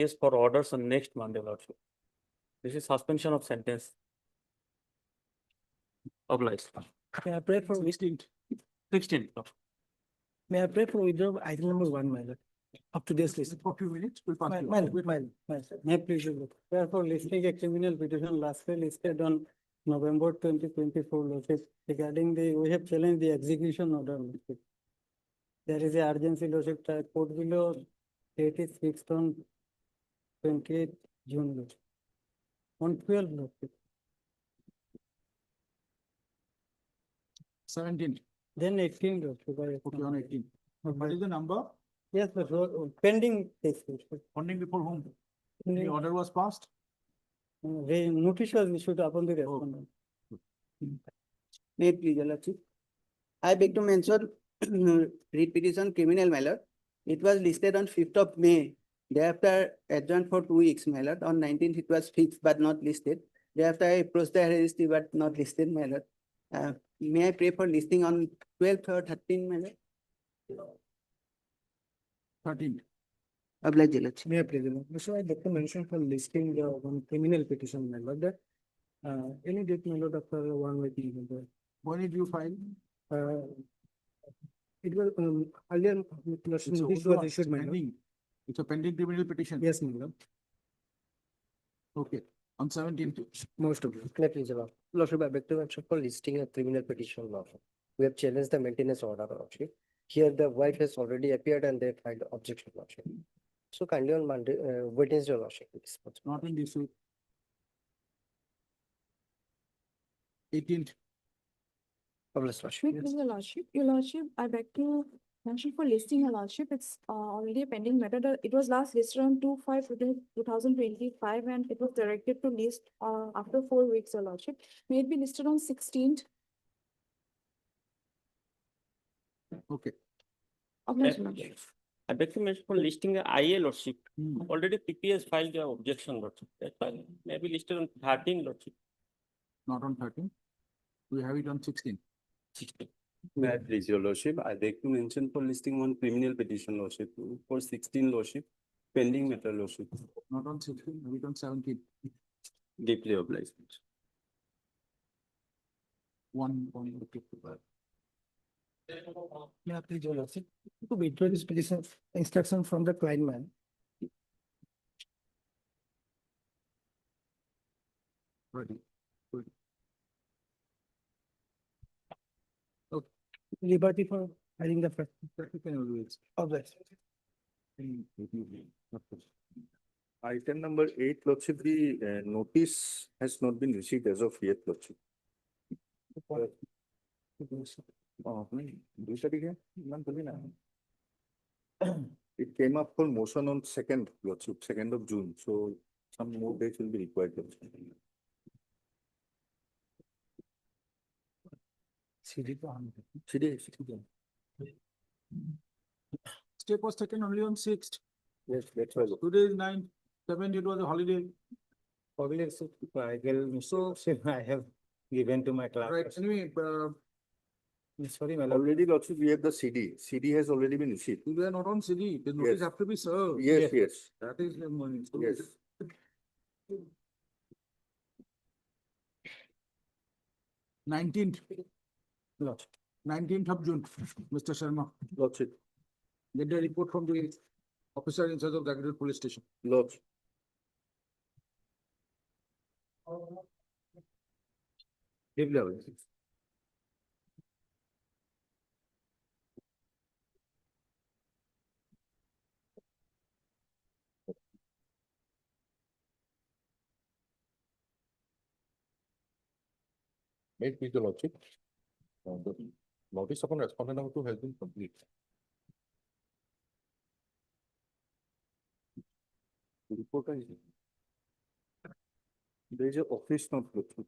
Yes, for orders on next Monday, Lordship. This is suspension of sentence. Obliged. May I pray for 16th. 16th. May I pray for withdrawal item number 1, my lord? Up to this list. For a few minutes, we'll pass. My may I please do that? Prayer for listing a criminal petition lastly listed on November 2024, Lordship, regarding we have challenged the execution order, Lordship. There is a urgency, Lordship, court below, date is fixed on 28th June, Lordship. On 12, Lordship. 17th. Then 18, Lordship. Okay, on 18th. What is the number? Yes, but pending case, Lordship. Pending before whom? The Pending- order was passed? Notice was issued upon the respondent. May it please, Your Lordship. I beg to mention read petition criminal mallet. It was listed on 5th of May. Thereafter adjourned for 2 weeks, my lord. On 19th it was fixed but not listed. Thereafter I approached the registry but not listed, my lord. May I pray for listing on 12th or 13th, my lord? 13th. Obliged, Your Lordship. May I please, so I'd like to mention for listing the one criminal petition, my lord, that any date, my lord, after 1 week. When did you file? It was earlier, It's this also was issued, my lord. pending. It's a pending criminal petition. Yes, my lord, Okay, on 17th. most of it. May I please, Lordship, I beg to mention for listing a criminal petition, Lordship. We have challenged the maintenance order, Lordship. Here, the wife has already appeared and they filed objection, Lordship. So kindly on Monday, Wednesday, Lordship, please. Not in this week. 18th. Obliged, Lordship. With Your Lordship, Your Lordship, I beg to mention for listing Your Lordship, it's already a pending matter. It was last listed on 2/5/2025 and it was directed to list after 4 weeks, Your Lordship. May it be listed on 16th. Okay. Obliged, Your Lordship. I beg to mention for listing the IA, Lordship. Hmm. Already PP has filed their objection, Lordship. That's why maybe listed on 13, Lordship. Not on 13th. We have it on 16th. 16. May I please, Your Lordship, I beg to mention for listing one criminal petition, Lordship, for 16, Lordship, pending matter, Lordship. Not on 16th, have it on 17th. Deeply obliged. One. Okay. May I please, Your Lordship, to withdraw this petition instruction from the client, man. Ready. Liberty for hiring the first. Obliged. Item number 8, Lordship, the notice has not been received as of yet, Lordship. It came up for motion on 2nd, Lordship, 2nd of June, so some more dates will be required, Lordship. Step was taken only on 6th. Yes, that's why. Today is 9th, 7th, it was a holiday. So, I have given to my class. Right, anyway, Sorry, my lord. Already, Lordship, we have the CD. CD has already been received. we are not on CD, the notice Yes. have to be served. Yes, yes, That is the money. yes. 19th. 19th of June, Mr. Sharma, Lordship, get the report from the officer in charge of the Gagillapur police station. Lordship. Deeply obliged. May it please the Lordship. The notice upon respondent number 2 has been complete. Reporter is. There is a office note, Lordship.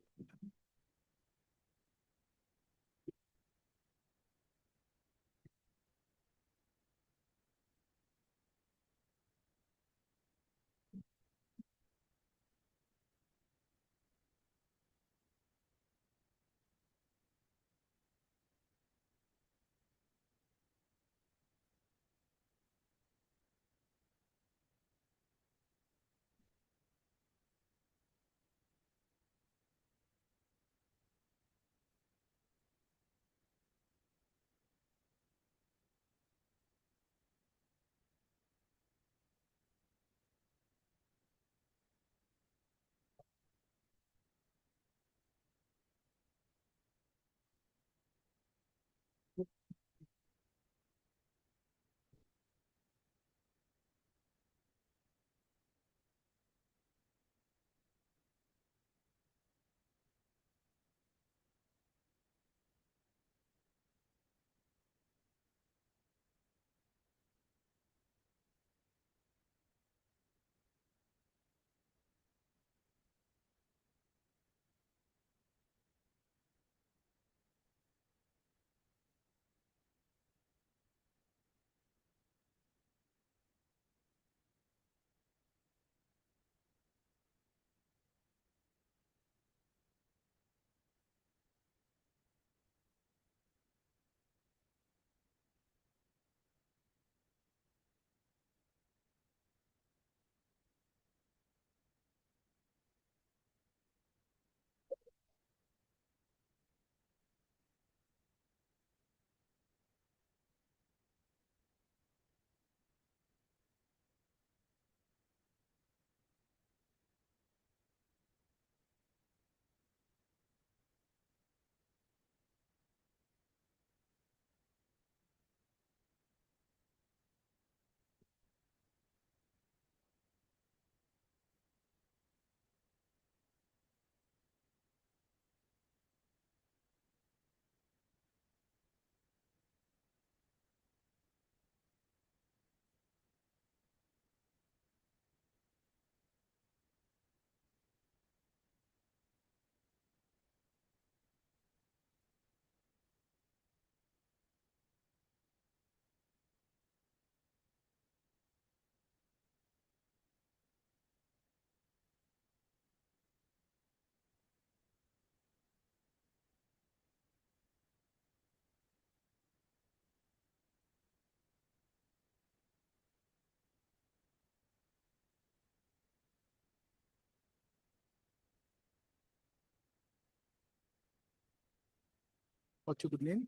What's your good name?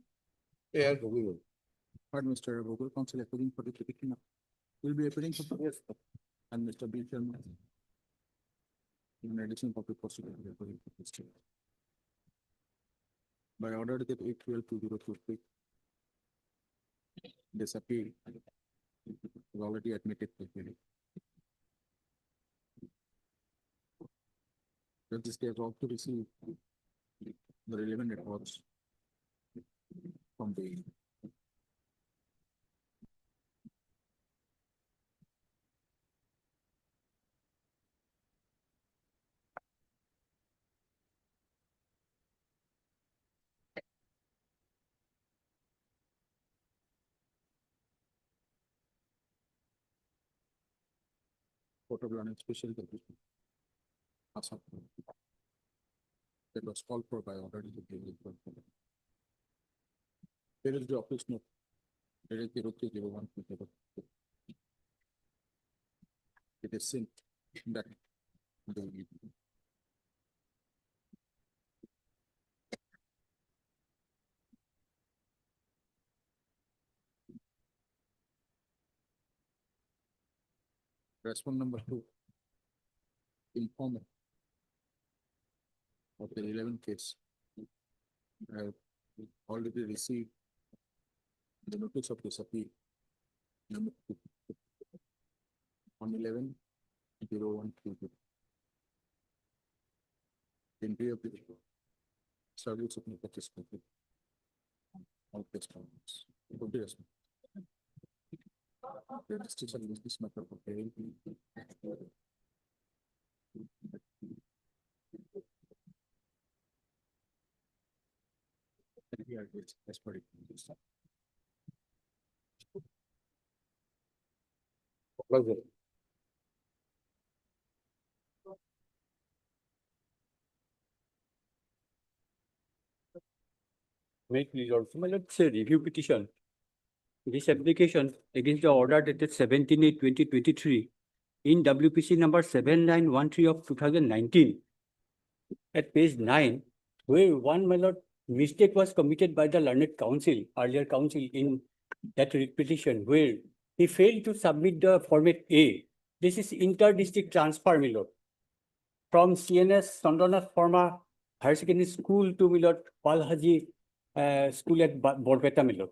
A.R. Gogol. Pardon, Mr. Gogol, counsel appearing for the petitioner. Will be appearing for. Yes. And Mr. B. Sharma. In addition, public prosecutor appearing for this case. By order that 8/12/2023. This appeal is already admitted to hearing. That this case also receive the relevant reports from the Court of Law and Special Division. Assam. That was called for by order. There is the office note. There is the 0301. It is sent that the response number 2. Informant of the 11th case. I have already received the notice of this appeal. Number 2. On 11/01/22. Entry of the service of the participant. All correspondence. Good day, sir. The decision is this matter for hearing. Here it is, as per it. Make please also, my lord, it's a review petition. This application against the order dated 17/8/2023 in WPC number 7913 of 2019 at page 9, where one, my lord, mistake was committed by the learned counsel, earlier counsel in that petition, where he failed to submit the format A. This is inter-district transfer, my lord, from CNS Sandranath Pharma Higher Secondary School to, my lord, Palhaji School at Borpeta, my lord.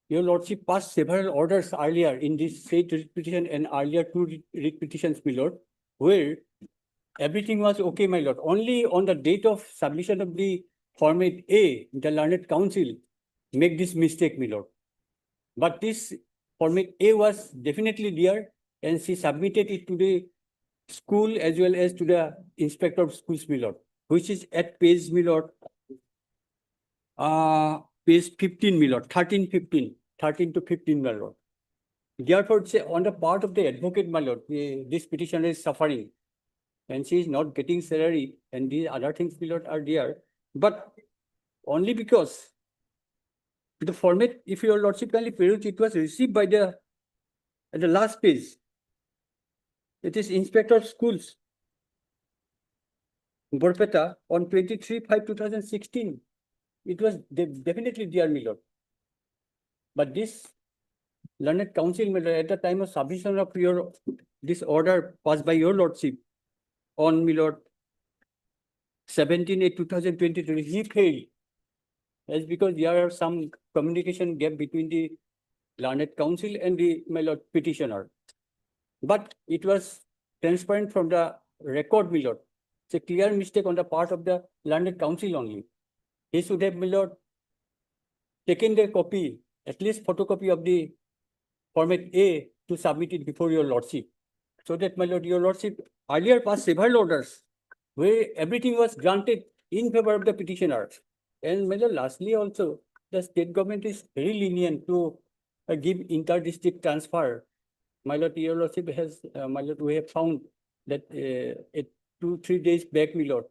Your lordship passed several orders earlier in this said writ petition and earlier 2 writ petitions, my lord, where everything was okay, my lord. Only on the date of submission of the format A, the learned counsel make this mistake, my lord. But this format A was definitely there, and she submitted it to the school as well as to the inspector of schools, my lord, which is at page, my lord, page 15, my lord, 13 to 15, my lord. Therefore, it's on the part of the advocate, my lord, this petitioner is suffering and she is not getting salary and these other things, my lord, are there. But only because the format, if your lordship kindly peruse, it was received by at the last page. It is Inspector of Schools, Borpeta, on 23/5/2016. It was definitely there, my lord. But this learned counsel, my lord, at the time of submission of this order passed by your lordship on, my lord, 17/8/2023, he failed. That's because there are some communication gap between the learned counsel and the, my lord, petitioner. But it was transparent from the record, my lord. It's a clear mistake on the part of the learned counsel only. He should have, my lord, taken the copy, at least photocopy of the format A to submit it before your lordship. So that, my lord, your lordship earlier passed several orders where everything was granted in favor of the petitioner. And, my lord, lastly also, the state government is very lenient to give inter-district transfer. My lord, your lordship has, my lord, we have found that 2-3 days back, my lord,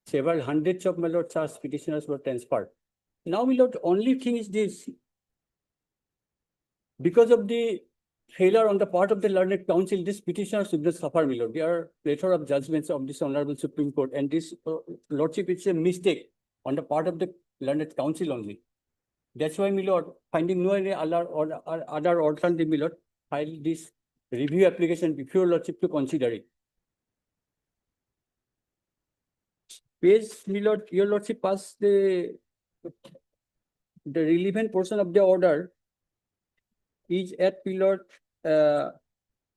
several hundreds of, my lord, such petitioners were transferred. Now, my lord, only thing is this. Because of the failure on the part of the learned counsel, this petitioner should not suffer, my lord. There are plethora of judgments of this Honorable Supreme Court, and this lordship, it's a mistake on the part of the learned counsel only. That's why, my lord, finding no any other alternative, my lord, file this review application before your lordship to consider it. Page, my lord, your lordship pass the relevant portion of the order is at pillar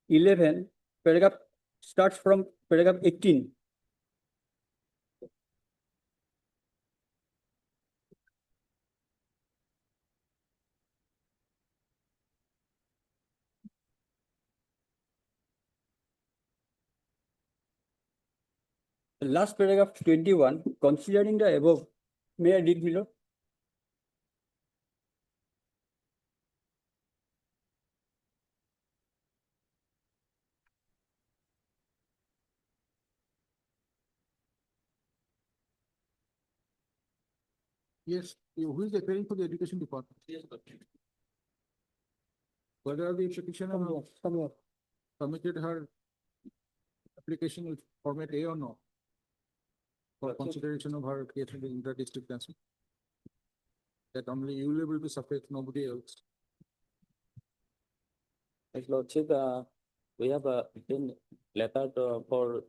11, paragraph starts from paragraph 18. The last paragraph 21, considering the above, may I read below? Yes, who is appearing for the education department? Whether the petitioner submitted her application with format A or no? For consideration of her case in the inter-district transfer. That only you will be able to suffice, nobody else. His lordship, we have been letter for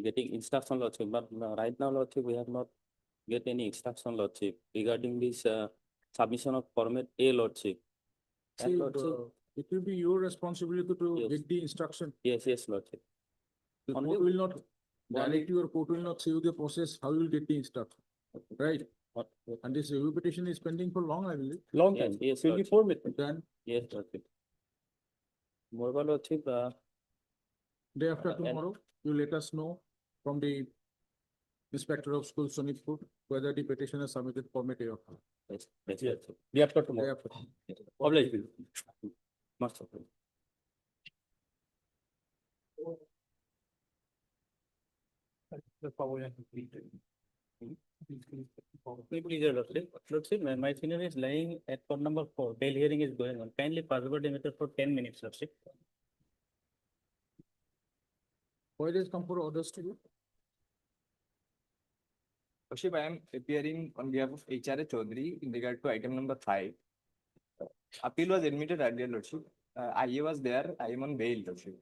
getting instruction, lordship, but right now, lordship, we have not get any instruction, lordship, regarding this submission of format A, lordship. And See, lordship, it will be your responsibility to Yes. get the instruction. yes, lordship. The Only- court will not direct you or court will not say you the process, how you will get the instruction. Right? What- And this review petition is pending for long, I believe. Long Yes, time, yes, 24 minutes. Then Yes, lordship. Moreover, lordship, day after and- tomorrow, you let us know from the inspector of schools, Sonitpur, whether the petition is submitted format A or not. yes, lordship. Day after Day tomorrow. after. Obliged, my lord. Must have been. Please, your lordship. Lordship, my senior is lying at court number 4. Bail hearing is going on. Kindly pass over the matter for 10 minutes, lordship. Why does come for orders to you? Worship, I am appearing on behalf of HRA Chaudhary in regard to item number 5. Appeal was admitted earlier, Lordship. IA was there, I am on bail, Lordship.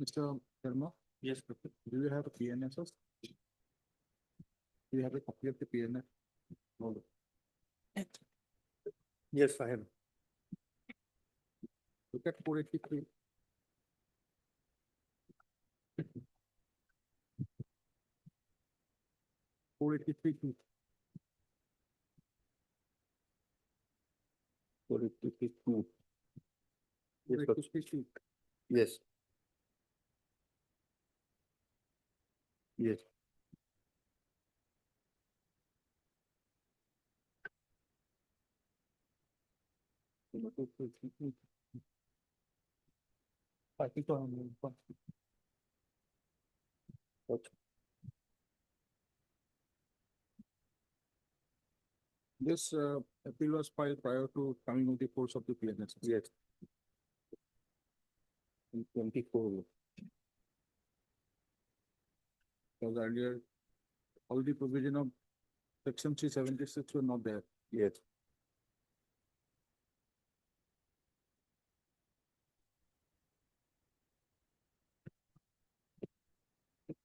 Mr. Sharma? Yes. Do you have a PNSS? Do you have a copy of the PNS? No. Yes, I have. Look at 483. Four eighty-three two. 482. Yes, sir. 483. Yes. Yes. Okay. This appeal was filed prior to coming of the force of the PNS. Yes. In 24. Because earlier, all the provision of section 376 were not there. Yes.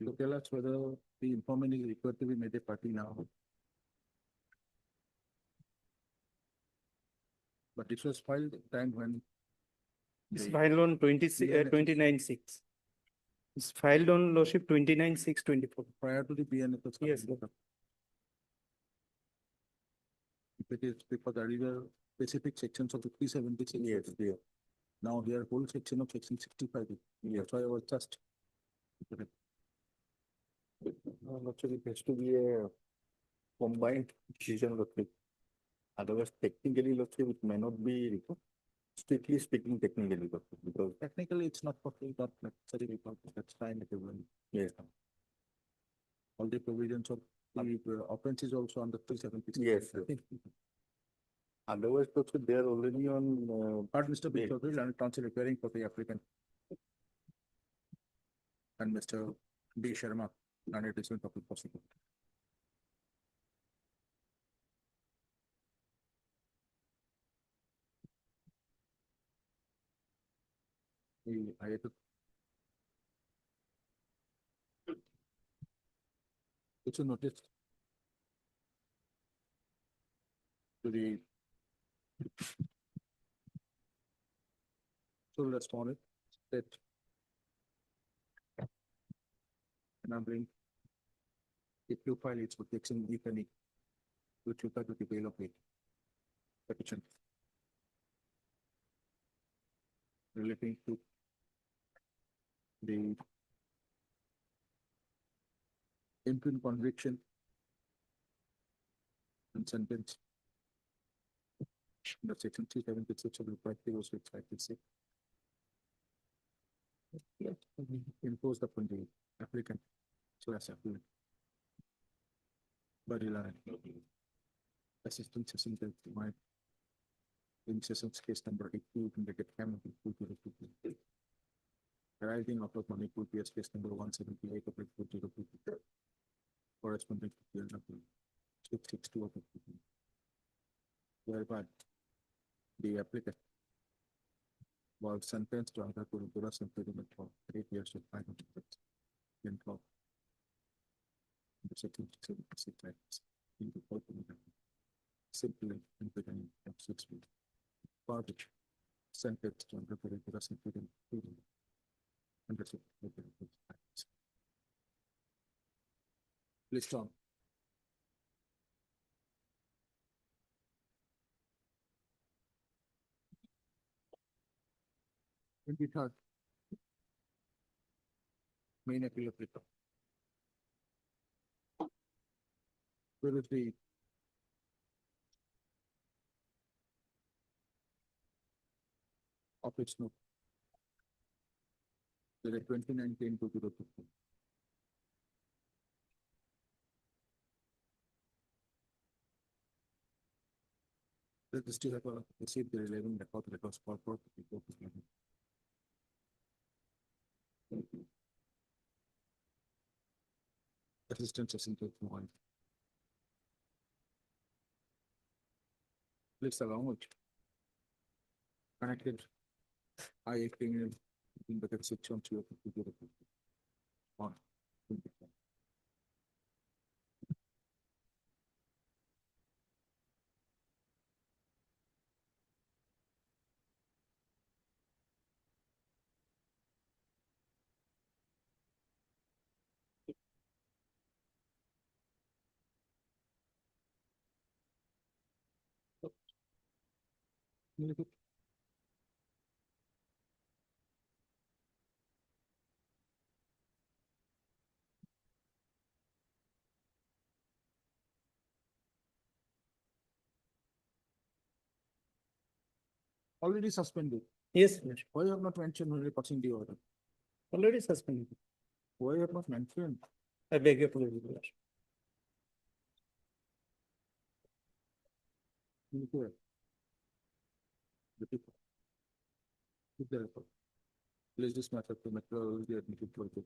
So tell us whether the informant is required to be made a party now. But this was filed at the time when. It's the filed on PNS 29/6. It's filed on lordship 29/6/24. Prior to the PNS. was Yes, coming. If it is because there is a specific sections of the 376. Yes, yeah. Now here whole section of section 65. That's why I was just. Actually, it has to be a combined decision, Lordship. Otherwise, technically, Lordship, it may not be required. Strictly speaking, technically, Lordship, because. Technically, it's not not necessary because that's fine if everyone. Yes. All the provisions of the offense is also under 376. Yes, sir. Otherwise, Lordship, they are already on. But Mr. B. Yes. Chaudhary, Learned Counsel appearing for the applicant. And Mr. B. Sharma, Learned Additional Public Prosecutor. I had to. It's a notice. To the. So let's call it that. And I'm bring. If you file its protection, if any. Which you got to the bail of it. Petition. Relating to. The. Impugn conviction. And sentence. The section 376 of the practice which I can say. Imposed upon the applicant. So as applicant. Body line. Assistant Session Judge my. In sessions case number 82, can get camera. Arising out of money could be a case number 178 of it. Corresponding to the 662 of it. Whereby. The applicant. Was sentenced to undergo rigorous imprisonment for 8 years to 500 days. In law. The section 76 acts. In the court of the simply imprisonment of 6 weeks. For which sentenced to undergo rigorous imprisonment. Under section 76 acts. Please Tom. Third. Main appeal of return. Where is the. Office note. There are 2019 to 2015. Let us still have a receipt the 11 record records for before. Assistant Session Judge one. Please allow it. Connected. I criminal in bracket section 3 of the video. On. Already suspended. Yes, Your Worship. Why you have not mentioned when passing the order? Already suspended. Why you have not mentioned? I beg your pardon, Your Worship. Here. The people. Keep the record. Place this matter to meteorology admitted for the.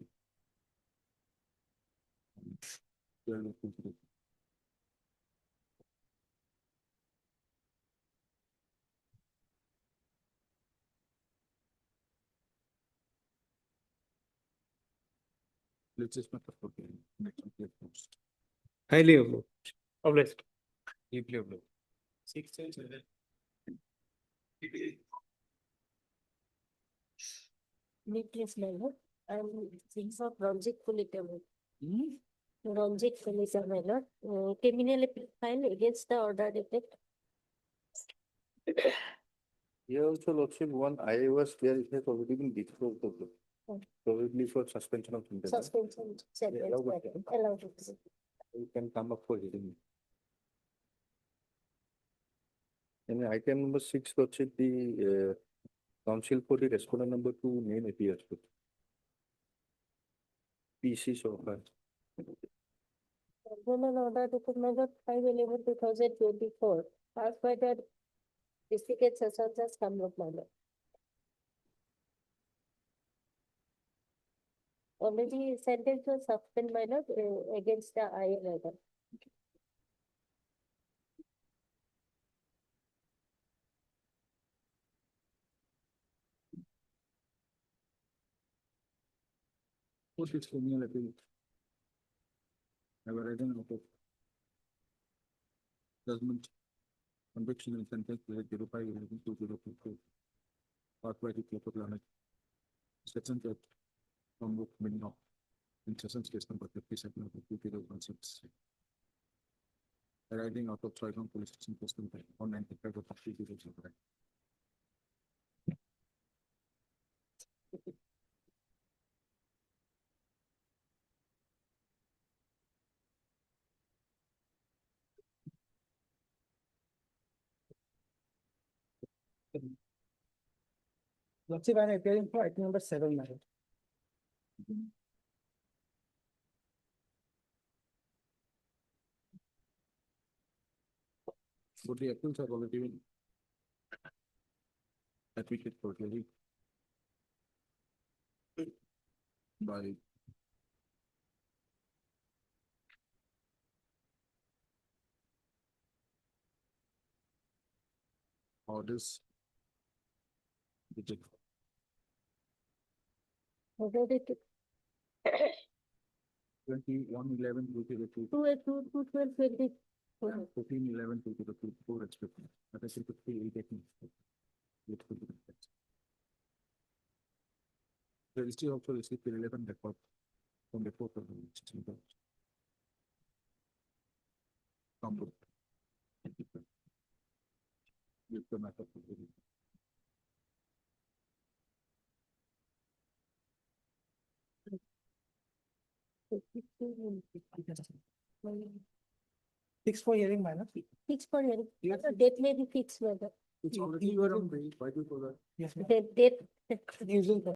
Place this matter for the next plate post. Highly obliged. Deeply obliged. Needless manner, and things of Ranjit Kulitama. Ranjit Kulitama, criminal appeal file against the order effect. Here also Lordship, one I was there, it has already been disclosed of them. Oh. Probably for suspension of contempt. Suspension, sentence, allow it. allowed it. You can come up for hearing. And item number 6, Lordship, the council for the respondent number 2 name appears. PC so far. Tribunal order to measure 5/11/2024, passed by the district session judge Kamrup Manor. Already sentence was suspended minor against the IL order. What is criminal appeal? Arising out of judgment, conviction and sentence 05/11/2024. Part by the Clerk of Lanark. Section that from book meaning of in sessions case number 57 of 2016. Arising out of Triton Police Station Post number 195 of 2005. Lordship, I am appearing for item number 7, madam. So the appeals have already been admitted for hearing by orders. The judge. Already to 21/11/2022. 2/2/2020. 14/11/2024 respectively. That is 58. The registry also received the relevant record from the court of the registry. Company. With the matter of the hearing. Fixed for hearing, madam. Fixed for hearing. Yes. The date may be fixed whether. It's already you are on the, why do you for that? Yes, ma'am. The date. Using